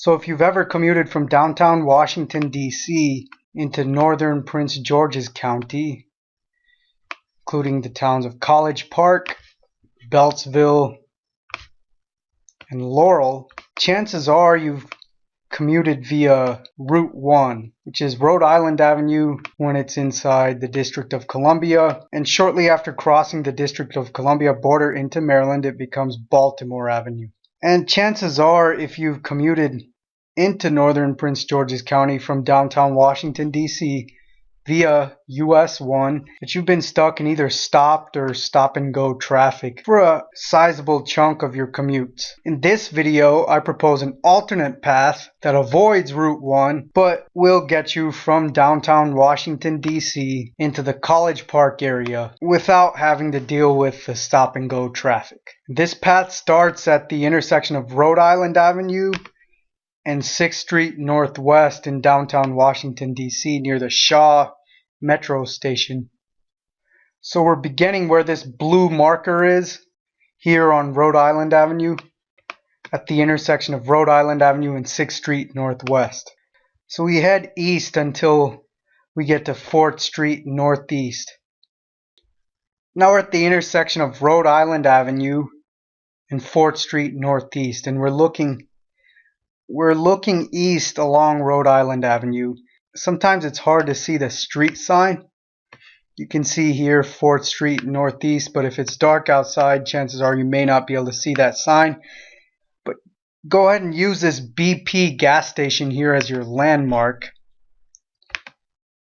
So if you've ever commuted from downtown Washington, D.C. into northern Prince George's County, including the towns of College Park, Beltsville, and Laurel, chances are you've commuted via Route 1, which is Rhode Island Avenue when it's inside the District of Columbia, and shortly after crossing the District of Columbia border into Maryland, it becomes Baltimore Avenue. And chances are, if you've commuted into northern Prince George's County from downtown Washington, D.C. via US-1, that you've been stuck in either stopped or stop-and-go traffic for a sizable chunk of your commute. In this video, I propose an alternate path that avoids Route 1, but will get you from downtown Washington, D.C. into the College Park area without having to deal with the stop-and-go traffic. This path starts at the intersection of Rhode Island Avenue and 6th Street Northwest in downtown Washington, D.C. near the Shaw Metro Station. So we're beginning where this blue marker is, here on Rhode Island Avenue, at the intersection of Rhode Island Avenue and 6th Street Northwest. So we head east until we get to 4th Street Northeast. Now we're at the intersection of Rhode Island Avenue and 4th Street Northeast, and we're looking east along Rhode Island Avenue. Sometimes it's hard to see the street sign. You can see here 4th Street Northeast, but if it's dark outside, chances are you may not be able to see that sign. But go ahead and use this BP gas station here as your landmark.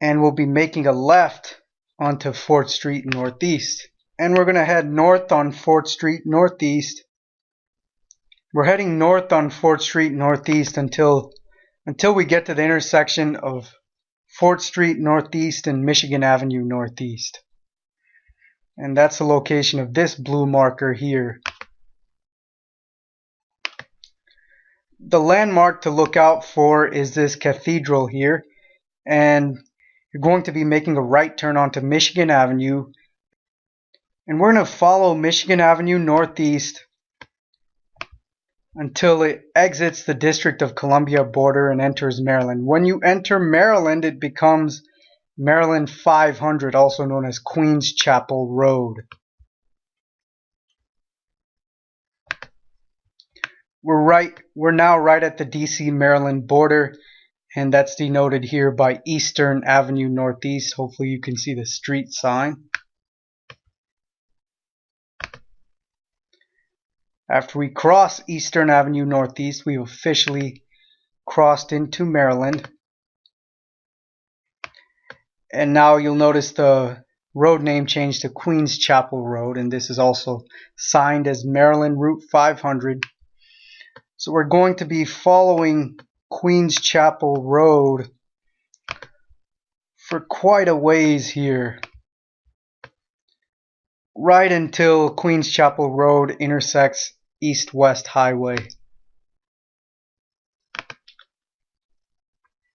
And we'll be making a left onto 4th Street Northeast. And we're going to head north on 4th Street Northeast. We're heading north on 4th Street Northeast until we get to the intersection of 4th Street Northeast and Michigan Avenue Northeast. And that's the location of this blue marker here. The landmark to look out for is this cathedral here. And you're going to be making a right turn onto Michigan Avenue. And we're going to follow Michigan Avenue Northeast until it exits the District of Columbia border and enters Maryland. When you enter Maryland, it becomes Maryland 500, also known as Queens Chapel Road. We're now right at the DC-Maryland border, and that's denoted here by Eastern Avenue Northeast. Hopefully you can see the street sign. After we cross Eastern Avenue Northeast, we've officially crossed into Maryland. And now you'll notice the road name changed to Queens Chapel Road, and this is also signed as Maryland Route 500. So we're going to be following Queens Chapel Road for quite a ways here, right until Queens Chapel Road intersects East-West Highway.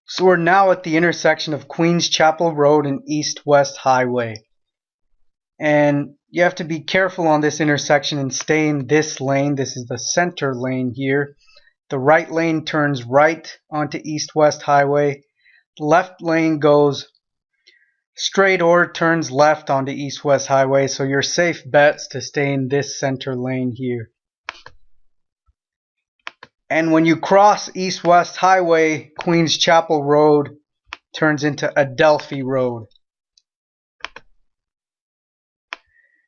So we're now at the intersection of Queens Chapel Road and East-West Highway. And you have to be careful on this intersection and stay in this lane. This is the center lane here. The right lane turns right onto East-West Highway. The left lane goes straight or turns left onto East-West Highway. So your safe bet's to stay in this center lane here. And when you cross East-West Highway, Queens Chapel Road turns into Adelphi Road.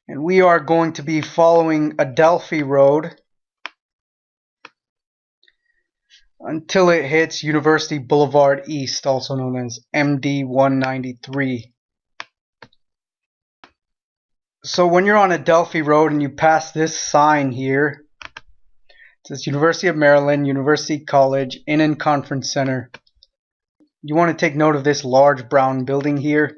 And we are going to be following Adelphi Road until it hits University Boulevard East, also known as MD 193. So when you're on Adelphi Road and you pass this sign here, it says University of Maryland, University College, Inn and Conference Center. You want to take note of this large brown building here.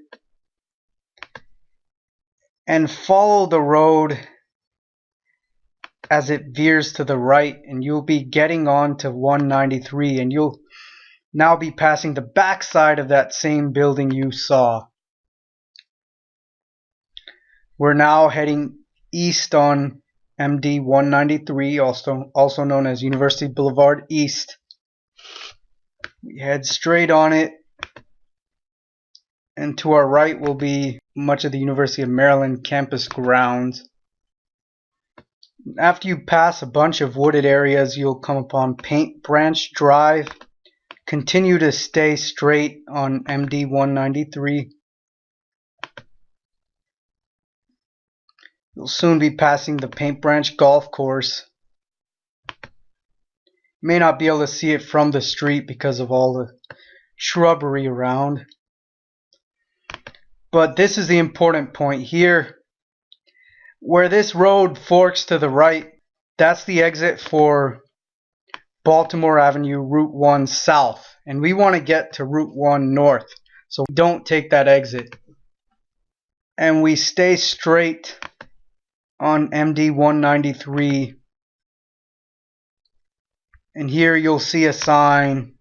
And follow the road as it veers to the right, and you'll be getting on to 193, and you'll now be passing the back side of that same building you saw. We're now heading east on MD 193, also known as University Boulevard East. We head straight on it, and to our right will be much of the University of Maryland campus grounds. After you pass a bunch of wooded areas, you'll come upon Paint Branch Drive. Continue to stay straight on MD 193. You'll soon be passing the Paint Branch Golf Course. You may not be able to see it from the street because of all the shrubbery around. But this is the important point here. Where this road forks to the right, that's the exit for Baltimore Avenue, Route 1 South. And we want to get to Route 1 North. So don't take that exit. And we stay straight on MD 193. And here you'll see a sign,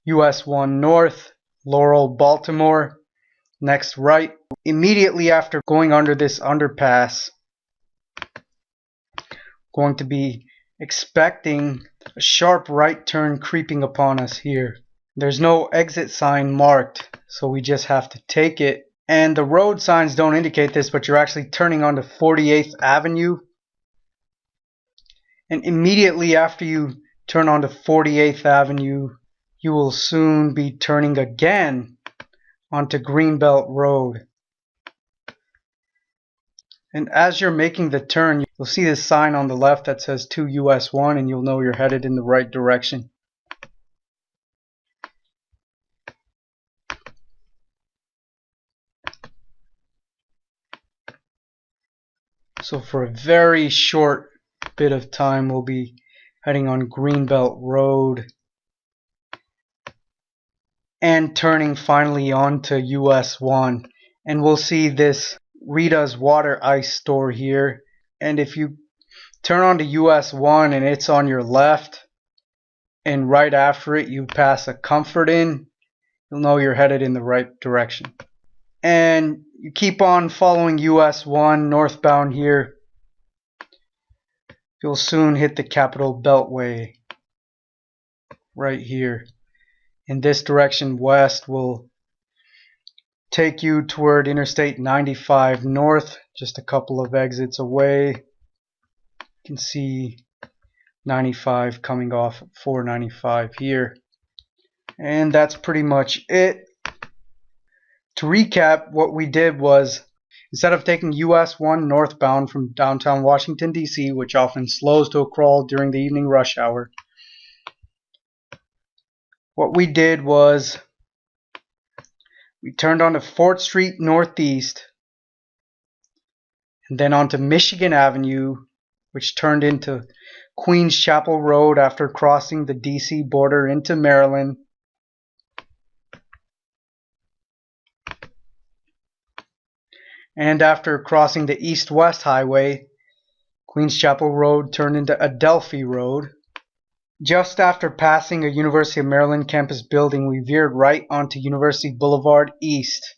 US-1 North, Laurel, Baltimore. Next right. Immediately after going under this underpass, going to be expecting a sharp right turn creeping upon us here. There's no exit sign marked, so we just have to take it. And the road signs don't indicate this, but you're actually turning onto 48th Avenue. And immediately after you turn onto 48th Avenue, you will soon be turning again onto Greenbelt Road. And as you're making the turn, you'll see this sign on the left that says 2 US-1, and you'll know you're headed in the right direction. So for a very short bit of time, we'll be heading on Greenbelt Road and turning finally onto US-1. And we'll see this Rita's Water Ice store here. And if you turn onto US-1 and it's on your left, and right after it you pass a Comfort Inn, you'll know you're headed in the right direction. And you keep on following US-1 northbound here. You'll soon hit the Capitol Beltway right here. In this direction west will take you toward Interstate 95 North, just a couple of exits away. You can see 95 coming off 495 here. And that's pretty much it. To recap, what we did was, instead of taking US-1 northbound from downtown Washington, D.C., which often slows to a crawl during the evening rush hour, what we did was we turned onto 4th Street Northeast and then onto Michigan Avenue, which turned into Queens Chapel Road after crossing the DC border into Maryland. And after crossing the East-West Highway, Queens Chapel Road turned into Adelphi Road. Just after passing a University of Maryland campus building, we veered right onto University Boulevard East.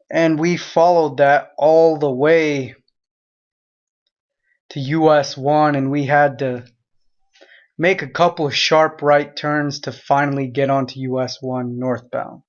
And we followed that all the way to US-1, and we had to make a couple of sharp right turns to finally get onto US-1 northbound.